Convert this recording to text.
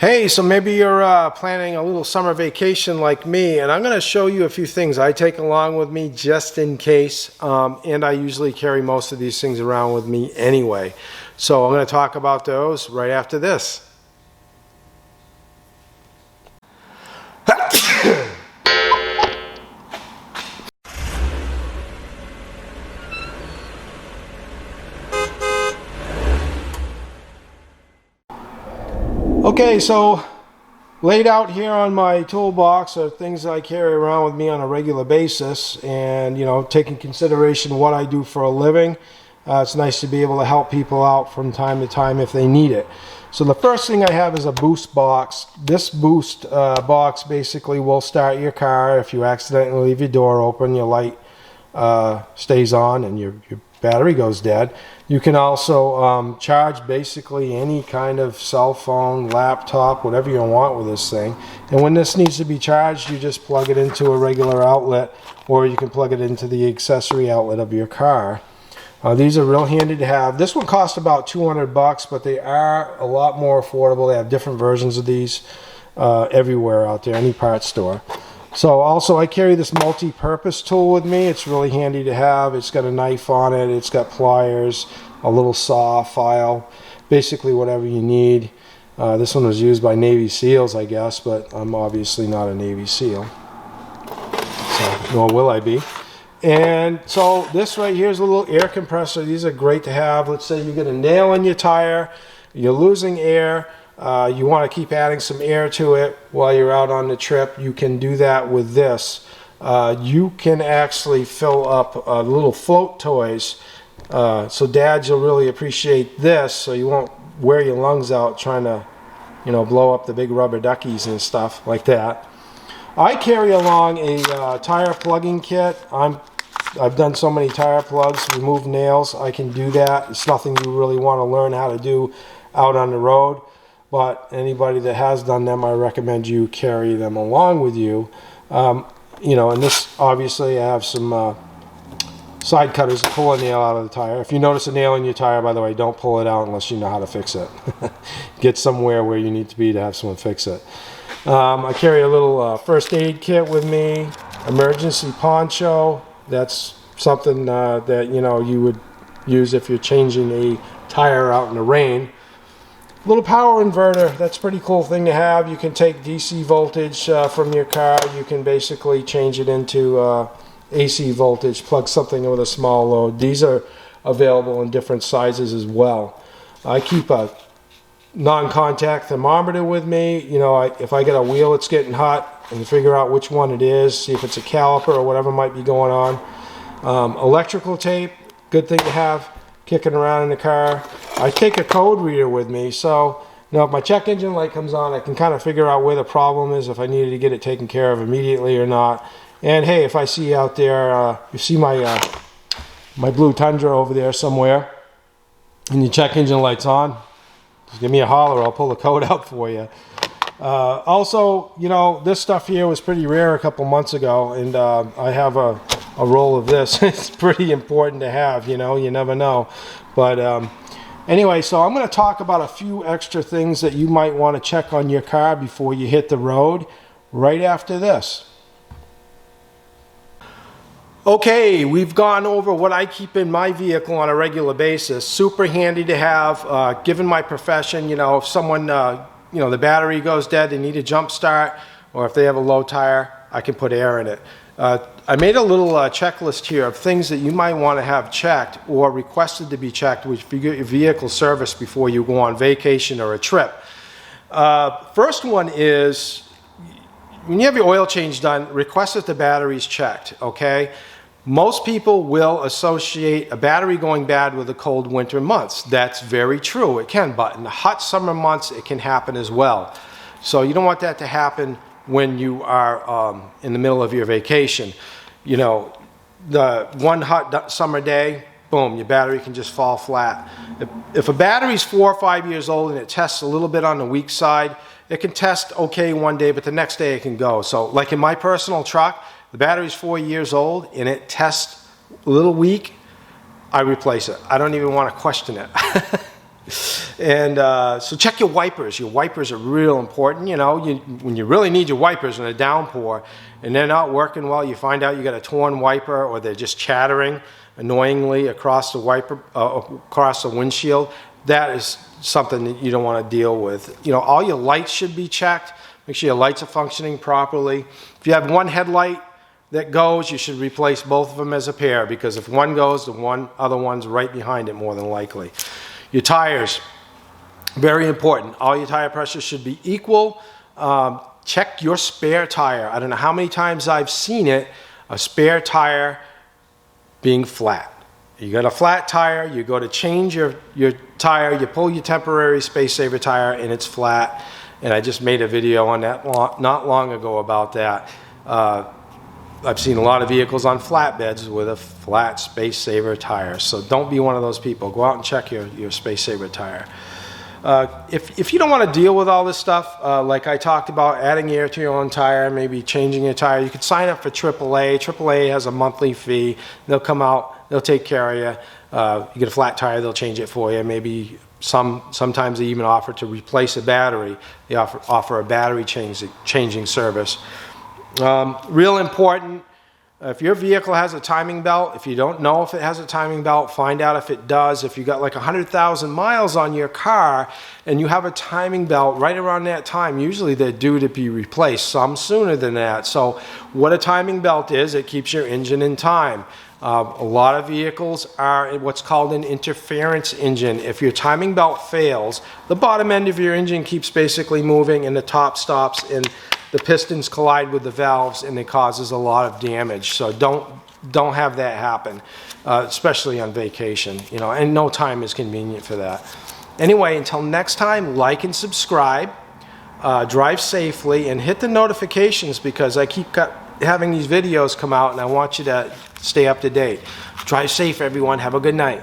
Hey, so maybe you're planning a little summer vacation like me, and I'm going to show you a few things I take along with me just in case, and I usually carry most of these things around with me anyway. So I'm going to talk about those right after this. Okay, so laid out here on my toolbox are things I carry around with me on a regular basis, and taking consideration what I do for a living, it's nice to be able to help people out from time to time if they need it. So the first thing I have is a boost box. This boost box basically will start your car if you accidentally leave your door open, your light stays on and your battery goes dead. You can also charge basically any kind of cell phone, laptop, whatever you want with this thing. And when this needs to be charged, you just plug it into a regular outlet, or you can plug it into the accessory outlet of your car. These are real handy to have. This one costs about 200 bucks, but they are a lot more affordable. They have different versions of these everywhere out there, any parts store. So also I carry this multi-purpose tool with me. It's really handy to have. It's got a knife on it. It's got pliers, a little saw, file, basically whatever you need. This one was used by Navy SEALs, I guess, but I'm obviously not a Navy SEAL, so nor will I be. And so this right here is a little air compressor. These are great to have. Let's say you get a nail in your tire, you're losing air. You want to keep adding some air to it while you're out on the trip. You can do that with this. You can actually fill up little float toys. So dads, you'll really appreciate this, so you won't wear your lungs out trying to blow up the big rubber duckies and stuff like that. I carry along a tire plugging kit. I've done so many tire plugs, remove nails. I can do that. It's nothing you really want to learn how to do out on the road. But anybody that has done them, I recommend you carry them along with you. And this, obviously, I have some side cutters to pull a nail out of the tire. If you notice a nail in your tire, by the way, don't pull it out unless you know how to fix it. Get somewhere where you need to be to have someone fix it. I carry a little first aid kit with me, emergency poncho. That's something that you would use if you're changing a tire out in the rain. Little power inverter, that's a pretty cool thing to have. You can take DC voltage from your car. You can basically change it into AC voltage, plug something with a small load. These are available in different sizes as well. I keep a non-contact thermometer with me. If I get a wheel that's getting hot, and figure out which one it is, see if it's a caliper or whatever might be going on. Electrical tape, good thing to have kicking around in the car. I take a code reader with me, so if my check engine light comes on, I can kind of figure out where the problem is, if I needed to get it taken care of immediately or not. And hey, if I see out there, you see my blue Tundra over there somewhere, and your check engine light's on, just give me a holler, I'll pull the code out for you. Also, this stuff here was pretty rare a couple months ago, and I have a roll of this. It's pretty important to have, you never know. But anyway, so I'm going to talk about a few extra things that you might want to check on your car before you hit the road right after this. Okay, we've gone over what I keep in my vehicle on a regular basis. Super handy to have, given my profession. If someone, the battery goes dead, they need a jump start, or if they have a low tire, I can put air in it. I made a little checklist here of things that you might want to have checked or requested to be checked with your vehicle service before you go on vacation or a trip. First one is, when you have your oil change done, request that the battery's checked, okay? Most people will associate a battery going bad with the cold winter months. That's very true. It can, but in the hot summer months, it can happen as well. So you don't want that to happen when you are in the middle of your vacation. The one hot summer day, boom, your battery can just fall flat. If a battery's 4 or 5 years old and it tests a little bit on the weak side, it can test okay one day, but the next day it can go. So like in my personal truck, the battery's 4 years old and it tests a little weak, I replace it. I don't even want to question it. And so check your wipers. Your wipers are real important. You know, when you really need your wipers in a downpour and they're not working well, you find out you got a torn wiper or they're just chattering annoyingly across the wiper, across the windshield. That is something that you don't want to deal with. You know, all your lights should be checked. Make sure your lights are functioning properly. If you have one headlight that goes, you should replace both of them as a pair, because if one goes, the other one's right behind it more than likely. Your tires, very important. All your tire pressures should be equal. Check your spare tire. I don't know how many times I've seen it, a spare tire being flat. You got a flat tire, you go to change your tire, you pull your temporary space saver tire and it's flat. And I just made a video on that not long ago about that. I've seen a lot of vehicles on flatbeds with a flat space saver tire. So don't be one of those people. Go out and check your space saver tire. If you don't want to deal with all this stuff, like I talked about, adding air to your own tire, maybe changing your tire, you could sign up for AAA. AAA has a monthly fee. They'll come out, they'll take care of you. You get a flat tire, they'll change it for you. Maybe sometimes they even offer to replace a battery. They offer a battery changing service. Real important, if your vehicle has a timing belt, if you don't know if it has a timing belt, find out if it does. If you got like 100,000 miles on your car and you have a timing belt right around that time, usually they're due to be replaced, some sooner than that. So what a timing belt is, it keeps your engine in time. A lot of vehicles are what's called an interference engine. If your timing belt fails, the bottom end of your engine keeps basically moving and the top stops and the pistons collide with the valves and it causes a lot of damage. So don't have that happen, especially on vacation, you know, and no time is convenient for that. Anyway, until next time, like and subscribe, drive safely, and hit the notifications, because I keep having these videos come out and I want you to stay up to date. Drive safe, everyone. Have a good night.